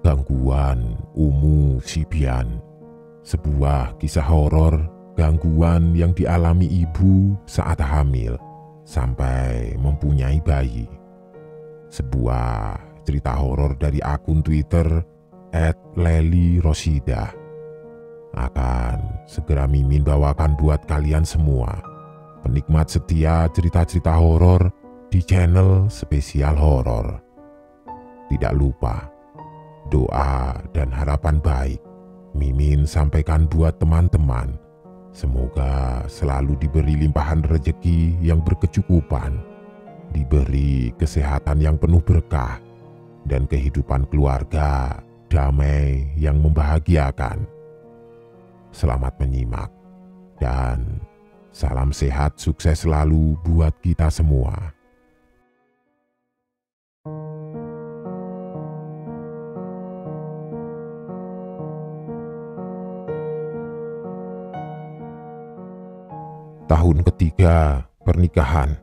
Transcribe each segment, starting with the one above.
Gangguan Umu Sibian, sebuah kisah horor gangguan yang dialami ibu saat hamil sampai mempunyai bayi. Sebuah cerita horor dari akun Twitter @lelirosida akan segera Mimin bawakan buat kalian semua, penikmat setia cerita-cerita horor di channel Spesial Horor. Tidak lupa, doa dan harapan baik Mimin sampaikan buat teman-teman. Semoga selalu diberi limpahan rezeki yang berkecukupan, diberi kesehatan yang penuh berkah, dan kehidupan keluarga damai yang membahagiakan. Selamat menyimak, dan salam sehat sukses selalu buat kita semua. Tahun ketiga pernikahan.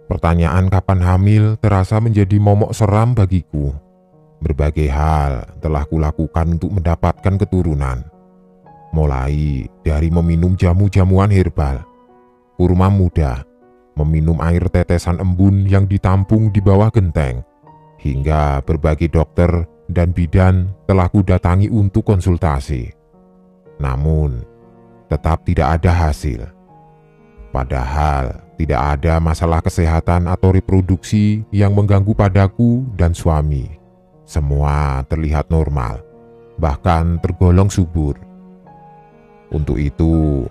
Pertanyaan kapan hamil terasa menjadi momok seram bagiku. Berbagai hal telah kulakukan untuk mendapatkan keturunan. Mulai dari meminum jamu-jamuan herbal, kurma muda, meminum air tetesan embun yang ditampung di bawah genteng, hingga berbagai dokter dan bidan telah kudatangi untuk konsultasi. Namun, tetap tidak ada hasil. Padahal tidak ada masalah kesehatan atau reproduksi yang mengganggu padaku dan suami. Semua terlihat normal, bahkan tergolong subur. Untuk itu,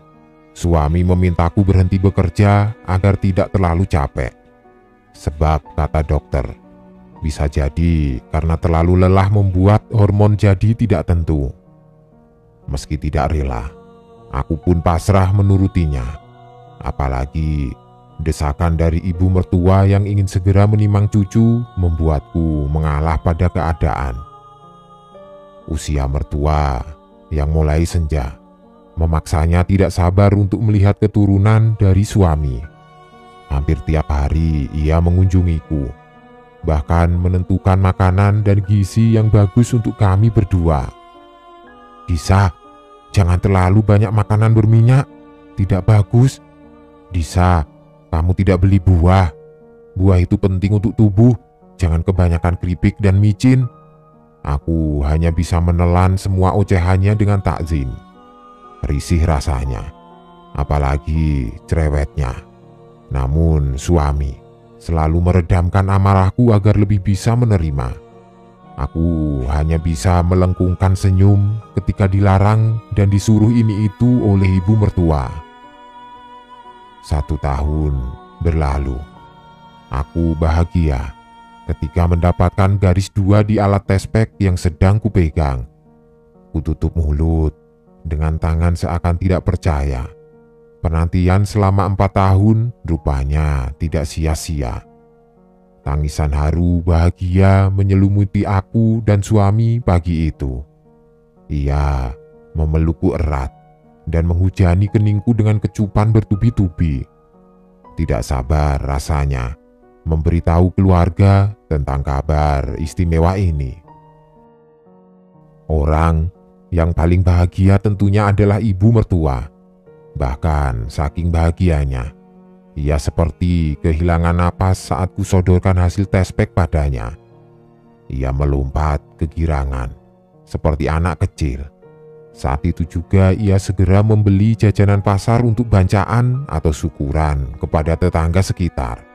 suami memintaku berhenti bekerja agar tidak terlalu capek. Sebab, kata dokter, bisa jadi karena terlalu lelah membuat hormon jadi tidak tentu. Meski tidak rela, aku pun pasrah menurutinya. Apalagi desakan dari ibu mertua yang ingin segera menimang cucu membuatku mengalah pada keadaan. Usia mertua yang mulai senja memaksanya tidak sabar untuk melihat keturunan dari suami. Hampir tiap hari ia mengunjungiku, bahkan menentukan makanan dan gizi yang bagus untuk kami berdua. Disa, jangan terlalu banyak makanan berminyak, tidak bagus. Disa, kamu tidak beli buah. Buah itu penting untuk tubuh. Jangan kebanyakan keripik dan micin. Aku hanya bisa menelan semua ocehannya dengan takzim. Risih rasanya, apalagi cerewetnya. Namun suami selalu meredamkan amarahku agar lebih bisa menerima. Aku hanya bisa melengkungkan senyum ketika dilarang dan disuruh ini itu oleh ibu mertua. 1 tahun berlalu. Aku bahagia ketika mendapatkan garis 2 di alat tespek yang sedang kupegang. Kututup mulut dengan tangan seakan tidak percaya. Penantian selama 4 tahun rupanya tidak sia-sia. Tangisan haru bahagia menyelimuti aku dan suami pagi itu. Ia memelukku erat dan menghujani keningku dengan kecupan bertubi-tubi. Tidak sabar rasanya memberitahu keluarga tentang kabar istimewa ini. Orang yang paling bahagia tentunya adalah ibu mertua. Bahkan saking bahagianya, ia seperti kehilangan napas saat kusodorkan hasil tespek padanya. Ia melompat kegirangan seperti anak kecil. Saat itu juga ia segera membeli jajanan pasar untuk bancaan atau syukuran kepada tetangga sekitar.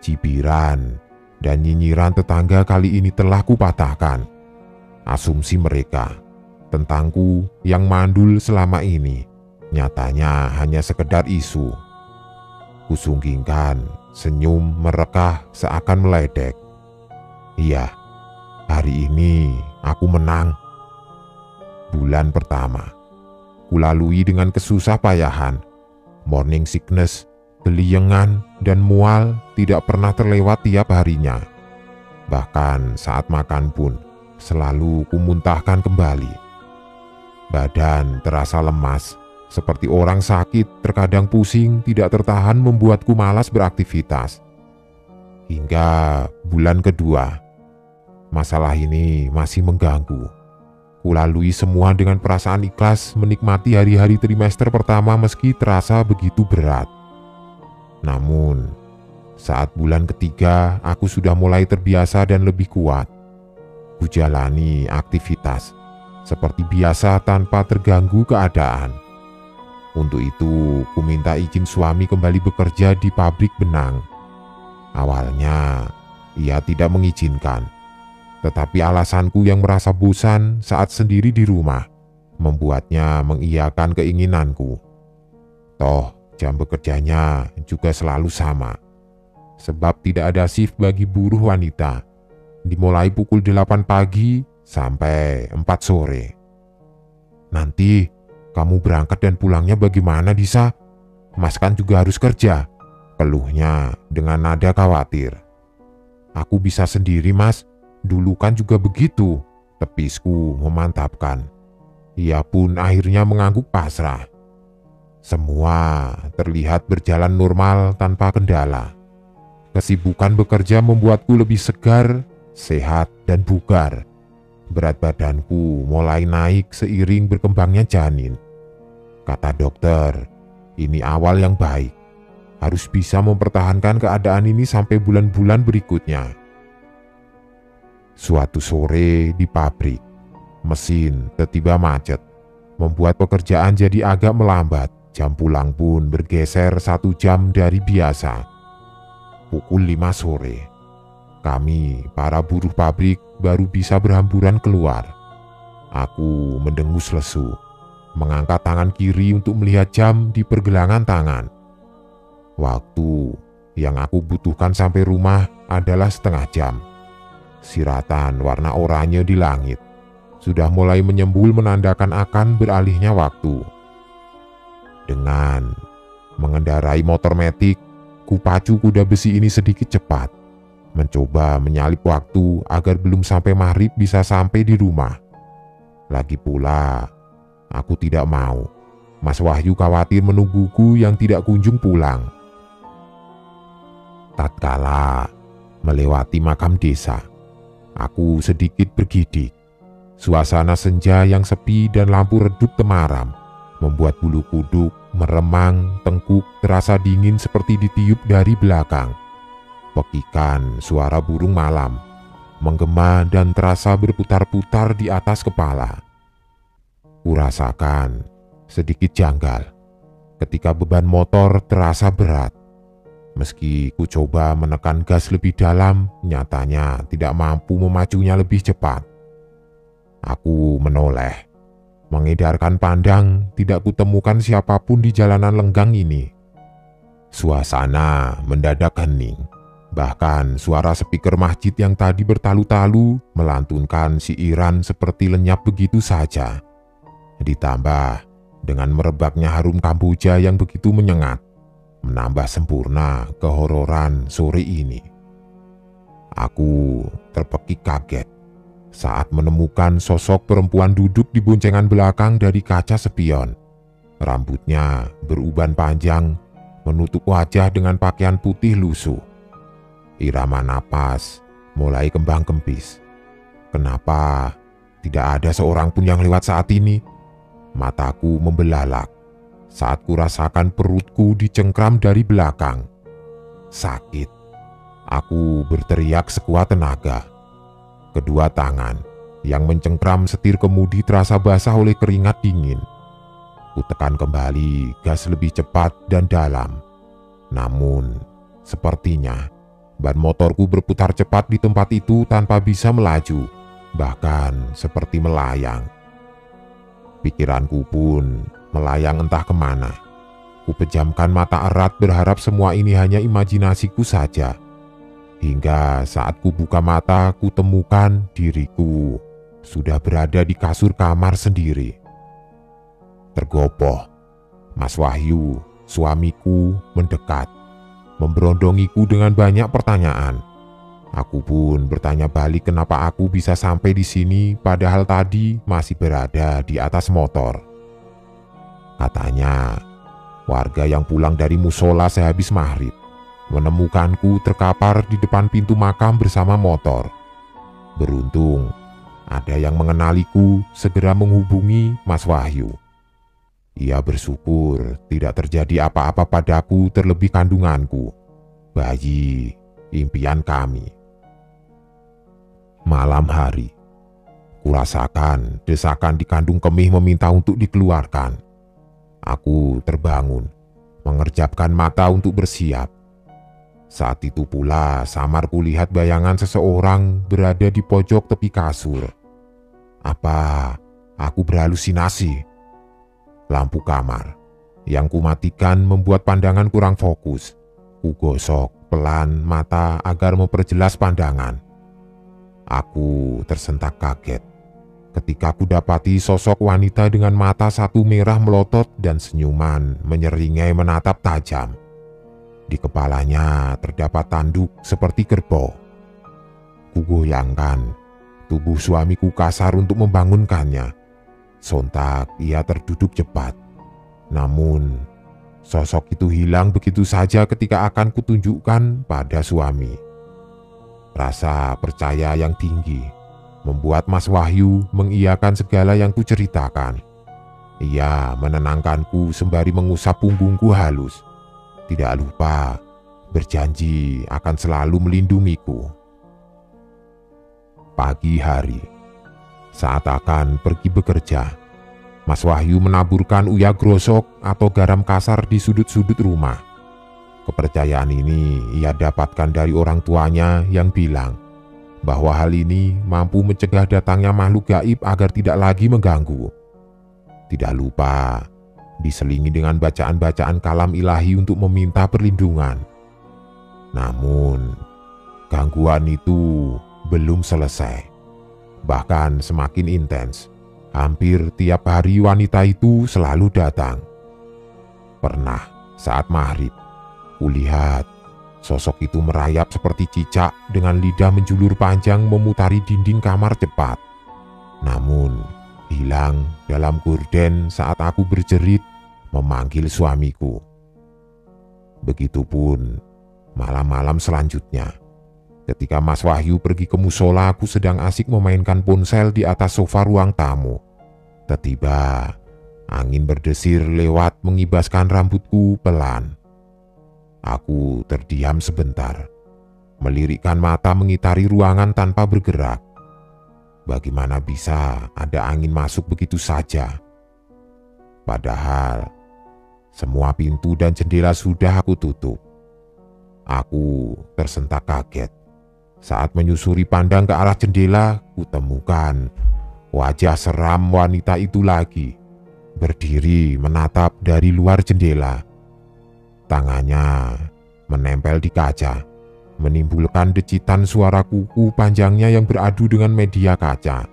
Cibiran dan nyinyiran tetangga kali ini telah kupatahkan. Asumsi mereka tentangku yang mandul selama ini nyatanya hanya sekedar isu. Kusunggingkan senyum merekah seakan meledek. Iya, hari ini aku menang. Bulan pertama, kulalui dengan kesusah payahan. Morning sickness, geliyengan, dan mual tidak pernah terlewat tiap harinya. Bahkan saat makan pun selalu kumuntahkan kembali. Badan terasa lemas, seperti orang sakit, terkadang pusing, tidak tertahan membuatku malas beraktivitas. Hingga bulan kedua, Masalah ini masih mengganggu. Kulalui semua dengan perasaan ikhlas menikmati hari-hari trimester pertama meski terasa begitu berat. Namun, saat bulan ketiga aku sudah mulai terbiasa dan lebih kuat. Kujalani aktivitas seperti biasa tanpa terganggu keadaan. Untuk itu, ku minta izin suami kembali bekerja di pabrik benang. Awalnya, ia tidak mengizinkan. Tetapi alasanku yang merasa bosan saat sendiri di rumah membuatnya mengiyakan keinginanku. Toh, jam bekerjanya juga selalu sama. Sebab tidak ada shift bagi buruh wanita. Dimulai pukul 8 pagi sampai 4 sore. Nanti kamu berangkat dan pulangnya bagaimana, Disa? Mas kan juga harus kerja, keluhnya dengan nada khawatir. Aku bisa sendiri, Mas. Dulu kan juga begitu, tepisku memantapkan. Ia pun akhirnya mengangguk pasrah. Semua terlihat berjalan normal tanpa kendala. Kesibukan bekerja membuatku lebih segar, sehat, dan bugar. Berat badanku mulai naik seiring berkembangnya janin. Kata dokter, ini awal yang baik. Harus bisa mempertahankan keadaan ini sampai bulan-bulan berikutnya. Suatu sore di pabrik, mesin tiba-tiba macet, membuat pekerjaan jadi agak melambat. Jam pulang pun bergeser 1 jam dari biasa. Pukul 5 sore, kami para buruh pabrik baru bisa berhamburan keluar. Aku mendengus lesu, mengangkat tangan kiri untuk melihat jam di pergelangan tangan. Waktu yang aku butuhkan sampai rumah adalah setengah jam. Siratan warna oranye di langit sudah mulai menyembul menandakan akan beralihnya waktu. Dengan mengendarai motor metik, kupacu kuda besi ini sedikit cepat, mencoba menyalip waktu agar belum sampai maghrib bisa sampai di rumah. Lagi pula, aku tidak mau Mas Wahyu khawatir menungguku yang tidak kunjung pulang. Tatkala melewati makam desa, aku sedikit bergidik. Suasana senja yang sepi dan lampu redup temaram membuat bulu kuduk meremang, tengkuk terasa dingin seperti ditiup dari belakang. Pekikan suara burung malam menggema dan terasa berputar-putar di atas kepala. Kurasakan sedikit janggal ketika beban motor terasa berat. Meski ku coba menekan gas lebih dalam, nyatanya tidak mampu memacunya lebih cepat. Aku menoleh, mengedarkan pandang, tidak kutemukan siapapun di jalanan lenggang ini. Suasana mendadak hening. Bahkan suara speaker masjid yang tadi bertalu-talu melantunkan siiran seperti lenyap begitu saja. Ditambah dengan merebaknya harum kamboja yang begitu menyengat, menambah sempurna kehororan sore ini. Aku terpekik kaget saat menemukan sosok perempuan duduk di boncengan belakang dari kaca spion. Rambutnya beruban panjang, menutup wajah dengan pakaian putih lusuh. Irama napas mulai kembang kempis. Kenapa tidak ada seorang pun yang lewat saat ini? Mataku membelalak saat kurasakan perutku dicengkram dari belakang. Sakit. Aku berteriak sekuat tenaga. Kedua tangan yang mencengkram setir kemudi terasa basah oleh keringat dingin. Kutekan kembali gas lebih cepat dan dalam. Namun, sepertinya ban motorku berputar cepat di tempat itu tanpa bisa melaju, bahkan seperti melayang. Pikiranku pun melayang entah kemana. Kupejamkan mata erat berharap semua ini hanya imajinasiku saja. Hingga saat ku buka mata, ku temukan diriku sudah berada di kasur kamar sendiri. Tergopoh, Mas Wahyu, suamiku, mendekat, memberondongiku dengan banyak pertanyaan. Aku pun bertanya balik kenapa aku bisa sampai di sini padahal tadi masih berada di atas motor. Katanya, warga yang pulang dari musola sehabis maghrib menemukanku terkapar di depan pintu makam bersama motor. Beruntung, ada yang mengenaliku segera menghubungi Mas Wahyu. Ia bersyukur tidak terjadi apa-apa padaku terlebih kandunganku, bayi impian kami. Malam hari, kurasakan desakan di kandung kemih meminta untuk dikeluarkan. Aku terbangun, mengerjapkan mata untuk bersiap. Saat itu pula samar kulihat bayangan seseorang berada di pojok tepi kasur. Apa aku berhalusinasi? Lampu kamar yang kumatikan membuat pandangan kurang fokus. Kugosok pelan mata agar memperjelas pandangan. Aku tersentak kaget ketika kudapati sosok wanita dengan mata satu merah melotot dan senyuman menyeringai menatap tajam. Di kepalanya terdapat tanduk seperti kerbau. Kugoyangkan tubuh suamiku kasar untuk membangunkannya. Sontak ia terduduk cepat. Namun sosok itu hilang begitu saja ketika akan kutunjukkan pada suami. Rasa percaya yang tinggi membuat Mas Wahyu mengiyakan segala yang kuceritakan. Ia menenangkanku sembari mengusap punggungku halus. Tidak lupa berjanji akan selalu melindungiku. Pagi hari, saat akan pergi bekerja, Mas Wahyu menaburkan uya grosok atau garam kasar di sudut-sudut rumah. Kepercayaan ini ia dapatkan dari orang tuanya yang bilang bahwa hal ini mampu mencegah datangnya makhluk gaib agar tidak lagi mengganggu. Tidak lupa diselingi dengan bacaan-bacaan kalam ilahi untuk meminta perlindungan. Namun, gangguan itu belum selesai. Bahkan semakin intens. Hampir tiap hari wanita itu selalu datang. Pernah saat maghrib, kulihat sosok itu merayap seperti cicak dengan lidah menjulur panjang memutari dinding kamar cepat. Namun, hilang dalam gorden saat aku berjerit memanggil suamiku. Begitupun malam-malam selanjutnya. Ketika Mas Wahyu pergi ke musola, aku sedang asik memainkan ponsel di atas sofa ruang tamu. Tiba-tiba angin berdesir lewat mengibaskan rambutku pelan. Aku terdiam sebentar, melirikkan mata mengitari ruangan tanpa bergerak. Bagaimana bisa ada angin masuk begitu saja? Padahal semua pintu dan jendela sudah aku tutup. Aku tersentak kaget. Saat menyusuri pandang ke arah jendela, kutemukan wajah seram wanita itu lagi, berdiri menatap dari luar jendela. Tangannya menempel di kaca, menimbulkan decitan suara kuku panjangnya yang beradu dengan media kaca.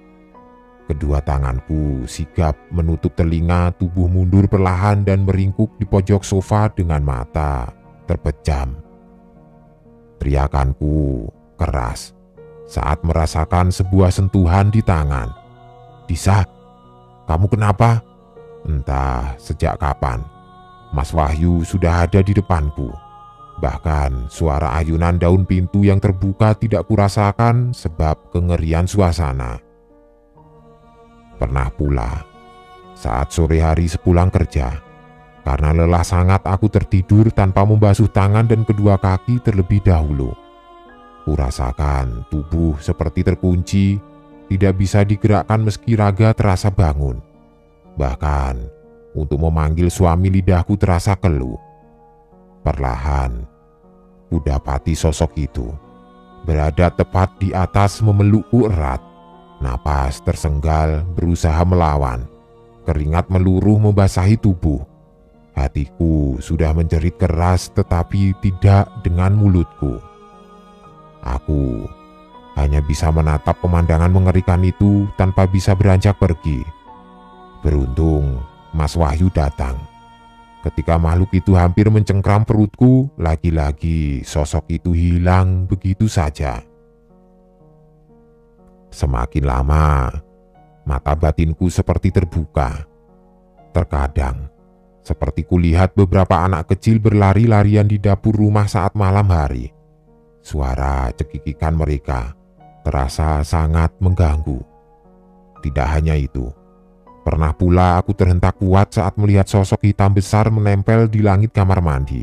Kedua tanganku sigap menutup telinga, tubuh mundur perlahan dan meringkuk di pojok sofa dengan mata terpejam. Teriakanku keras saat merasakan sebuah sentuhan di tangan. "Disa, kamu kenapa?" Entah sejak kapan Mas Wahyu sudah ada di depanku. Bahkan suara ayunan daun pintu yang terbuka tidak kurasakan sebab kengerian suasana. Pernah pula saat sore hari sepulang kerja, karena lelah sangat aku tertidur tanpa membasuh tangan dan kedua kaki terlebih dahulu. Kurasakan tubuh seperti terkunci, tidak bisa digerakkan meski raga terasa bangun. Bahkan untuk memanggil suami lidahku terasa keluh. Perlahan, kudapati sosok itu berada tepat di atas memelukku erat. Napas tersenggal berusaha melawan. Keringat meluruh membasahi tubuh. Hatiku sudah menjerit keras tetapi tidak dengan mulutku. Aku hanya bisa menatap pemandangan mengerikan itu tanpa bisa beranjak pergi. Beruntung Mas Wahyu datang. Ketika makhluk itu hampir mencengkram perutku, lagi-lagi sosok itu hilang begitu saja. Semakin lama, mata batinku seperti terbuka. Terkadang, seperti kulihat beberapa anak kecil berlari-larian di dapur rumah saat malam hari. Suara cekikikan mereka terasa sangat mengganggu. Tidak hanya itu, pernah pula aku terhentak kuat saat melihat sosok hitam besar menempel di langit kamar mandi.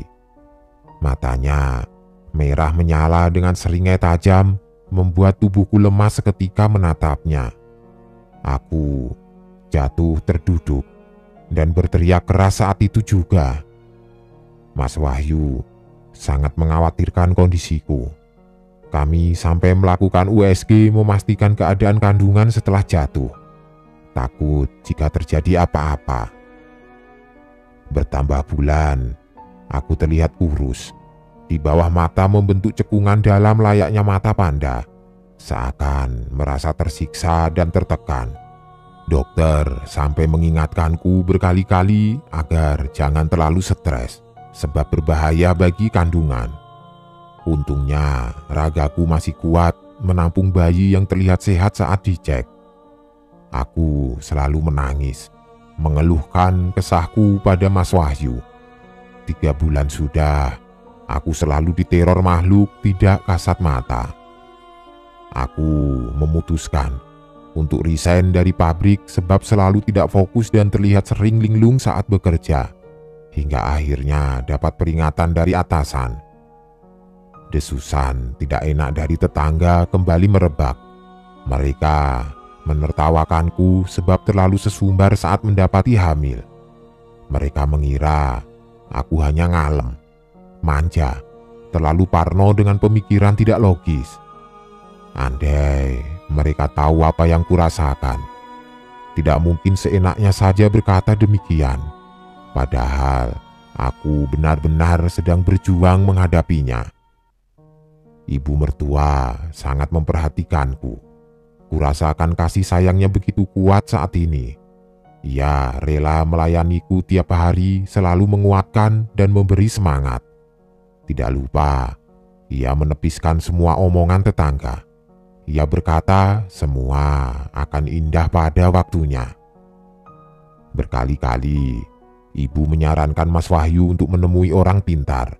Matanya merah menyala dengan seringai tajam, membuat tubuhku lemas seketika menatapnya. Aku jatuh terduduk dan berteriak keras saat itu juga. Mas Wahyu sangat mengkhawatirkan kondisiku. Kami sampai melakukan USG memastikan keadaan kandungan setelah jatuh. Takut jika terjadi apa-apa. Bertambah bulan, aku terlihat kurus. Di bawah mata membentuk cekungan dalam layaknya mata panda. Seakan merasa tersiksa dan tertekan. Dokter sampai mengingatkanku berkali-kali agar jangan terlalu stres, sebab berbahaya bagi kandungan. Untungnya ragaku masih kuat menampung bayi yang terlihat sehat saat dicek. Aku selalu menangis, mengeluhkan kesahku pada Mas Wahyu. 3 bulan sudah, aku selalu diteror makhluk tidak kasat mata. Aku memutuskan untuk resign dari pabrik sebab selalu tidak fokus dan terlihat sering linglung saat bekerja. Hingga akhirnya dapat peringatan dari atasan. Desusan tidak enak dari tetangga kembali merebak. Mereka menertawakanku sebab terlalu sesumbar saat mendapati hamil. Mereka mengira aku hanya ngalem, manja, terlalu parno dengan pemikiran tidak logis. Andai mereka tahu apa yang kurasakan, tidak mungkin seenaknya saja berkata demikian. Padahal aku benar-benar sedang berjuang menghadapinya. Ibu mertua sangat memperhatikanku. Kurasakan kasih sayangnya begitu kuat saat ini. Ia rela melayaniku tiap hari, selalu menguatkan dan memberi semangat. Tidak lupa, ia menepiskan semua omongan tetangga. Ia berkata semua akan indah pada waktunya. Berkali-kali ibu menyarankan Mas Wahyu untuk menemui orang pintar.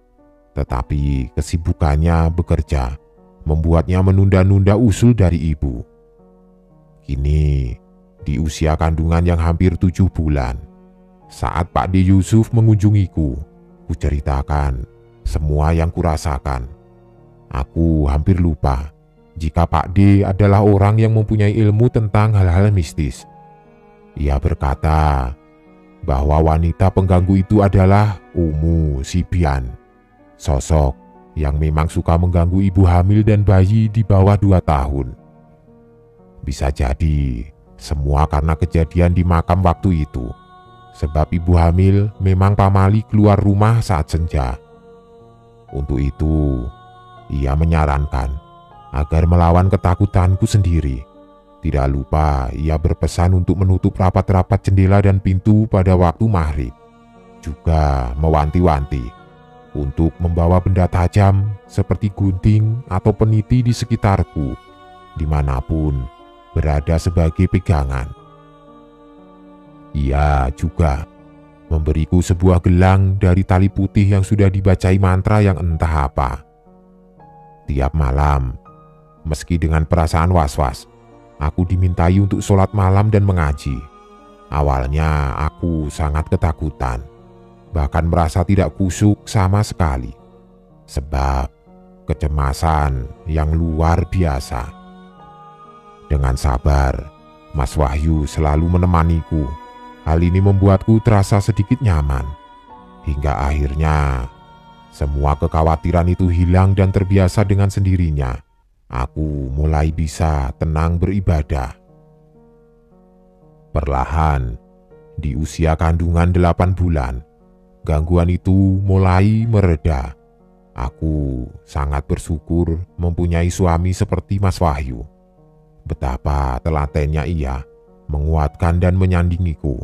Tetapi kesibukannya bekerja membuatnya menunda-nunda usul dari ibu. Kini, di usia kandungan yang hampir 7 bulan, saat Pak D. Yusuf mengunjungiku, kuceritakan semua yang kurasakan. Aku hampir lupa jika Pak D adalah orang yang mempunyai ilmu tentang hal-hal mistis. Ia berkata bahwa wanita pengganggu itu adalah Umu Sibian. Sosok yang memang suka mengganggu ibu hamil dan bayi di bawah 2 tahun. Bisa jadi semua karena kejadian di makam waktu itu. Sebab ibu hamil memang pamali keluar rumah saat senja. Untuk itu, ia menyarankan agar melawan ketakutanku sendiri. Tidak lupa ia berpesan untuk menutup rapat-rapat jendela dan pintu pada waktu maghrib. Juga mewanti-wanti untuk membawa benda tajam seperti gunting atau peniti di sekitarku, dimanapun berada sebagai pegangan. Ia juga memberiku sebuah gelang dari tali putih yang sudah dibacai mantra yang entah apa. Tiap malam, meski dengan perasaan was-was, aku dimintai untuk sholat malam dan mengaji. Awalnya aku sangat ketakutan. Bahkan merasa tidak khusyuk sama sekali, sebab kecemasan yang luar biasa. Dengan sabar, Mas Wahyu selalu menemaniku. Hal ini membuatku terasa sedikit nyaman. Hingga akhirnya, semua kekhawatiran itu hilang dan terbiasa dengan sendirinya. Aku mulai bisa tenang beribadah. Perlahan, di usia kandungan 8 bulan, gangguan itu mulai mereda. Aku sangat bersyukur mempunyai suami seperti Mas Wahyu. Betapa telatennya ia menguatkan dan menyandingiku.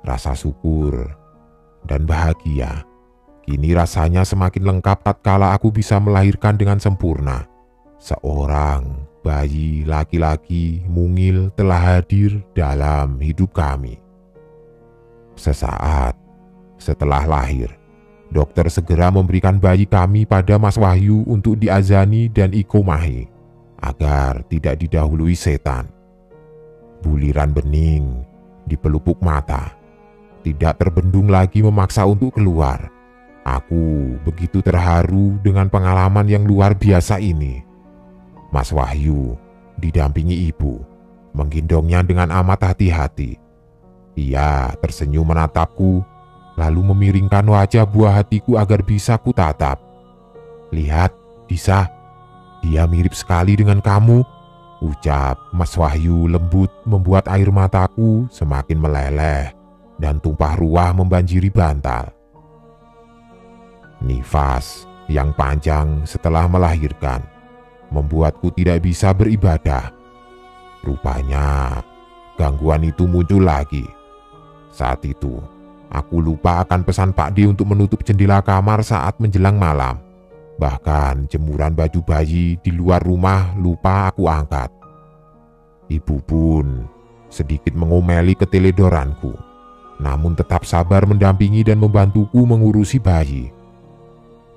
Rasa syukur dan bahagia kini rasanya semakin lengkap tatkala aku bisa melahirkan dengan sempurna. Seorang bayi laki-laki mungil telah hadir dalam hidup kami. Sesaat setelah lahir, dokter segera memberikan bayi kami pada Mas Wahyu untuk diazani dan ikomahi. agar tidak didahului setan. Buliran bening di pelupuk mata, tidak terbendung lagi memaksa untuk keluar. Aku begitu terharu dengan pengalaman yang luar biasa ini. Mas Wahyu didampingi ibu, menggendongnya dengan amat hati-hati. Ia tersenyum menatapku, lalu memiringkan wajah buah hatiku agar bisa kutatap. "Lihat, Disa, dia mirip sekali dengan kamu," ucap Mas Wahyu lembut, membuat air mataku semakin meleleh dan tumpah ruah membanjiri bantal. Nifas yang panjang setelah melahirkan membuatku tidak bisa beribadah. Rupanya gangguan itu muncul lagi. Saat itu aku lupa akan pesan Pak D untuk menutup jendela kamar saat menjelang malam. Bahkan jemuran baju bayi di luar rumah lupa aku angkat. Ibu pun sedikit mengomeli keteledoranku, namun tetap sabar mendampingi dan membantuku mengurusi bayi.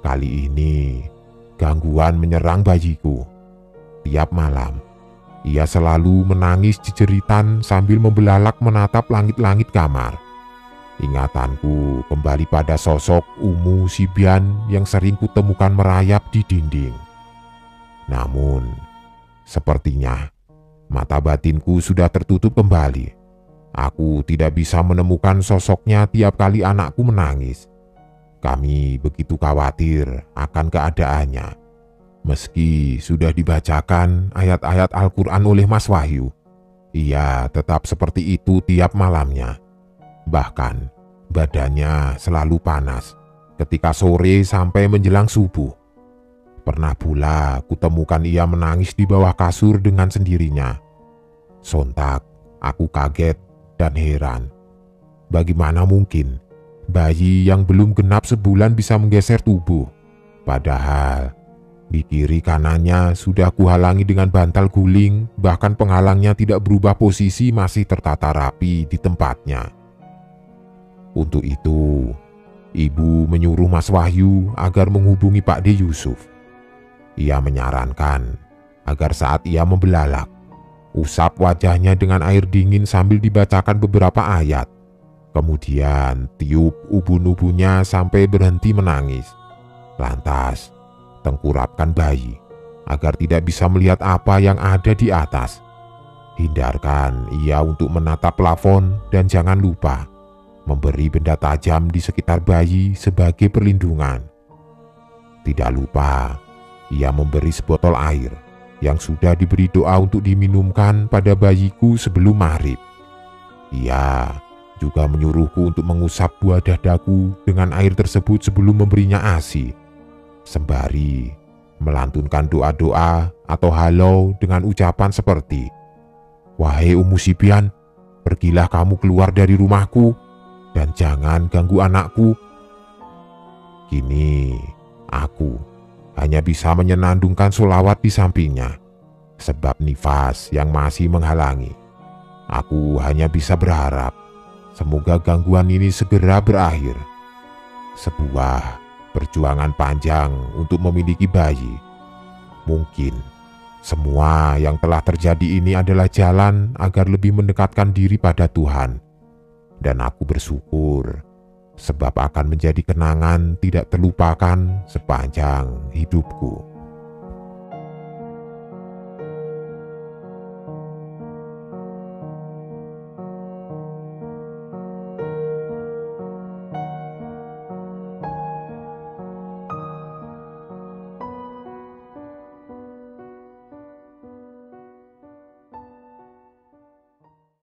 Kali ini gangguan menyerang bayiku. Tiap malam ia selalu menangis jejeritan sambil membelalak menatap langit-langit kamar. Ingatanku kembali pada sosok Umu Sibian yang sering kutemukan merayap di dinding. Namun, sepertinya mata batinku sudah tertutup kembali. Aku tidak bisa menemukan sosoknya tiap kali anakku menangis. Kami begitu khawatir akan keadaannya. Meski sudah dibacakan ayat-ayat Al-Quran oleh Mas Wahyu, ia tetap seperti itu tiap malamnya. Bahkan badannya selalu panas ketika sore sampai menjelang subuh. Pernah pula kutemukan ia menangis di bawah kasur dengan sendirinya. Sontak aku kaget dan heran. Bagaimana mungkin bayi yang belum genap sebulan bisa menggeser tubuh? Padahal di kiri kanannya sudah kuhalangi dengan bantal guling, bahkan penghalangnya tidak berubah posisi, masih tertata rapi di tempatnya. Untuk itu, ibu menyuruh Mas Wahyu agar menghubungi Pak D Yusuf. Ia menyarankan agar saat ia membelalak, usap wajahnya dengan air dingin sambil dibacakan beberapa ayat. Kemudian tiup ubun-ubunnya sampai berhenti menangis. Lantas tengkurapkan bayi agar tidak bisa melihat apa yang ada di atas. Hindarkan ia untuk menatap plafon dan jangan lupa memberi benda tajam di sekitar bayi sebagai perlindungan. Tidak lupa ia memberi sebotol air yang sudah diberi doa untuk diminumkan pada bayiku sebelum maghrib. Ia juga menyuruhku untuk mengusap buah dadaku dengan air tersebut sebelum memberinya ASI, sembari melantunkan doa-doa atau halau dengan ucapan seperti, "Wahai Umu Sibian, pergilah kamu keluar dari rumahku dan jangan ganggu anakku." Kini aku hanya bisa menyenandungkan sholawat di sampingnya, sebab nifas yang masih menghalangi. Aku hanya bisa berharap semoga gangguan ini segera berakhir. Sebuah perjuangan panjang untuk memiliki bayi. Mungkin semua yang telah terjadi ini adalah jalan agar lebih mendekatkan diri pada Tuhan. Dan aku bersyukur sebab akan menjadi kenangan tidak terlupakan sepanjang hidupku.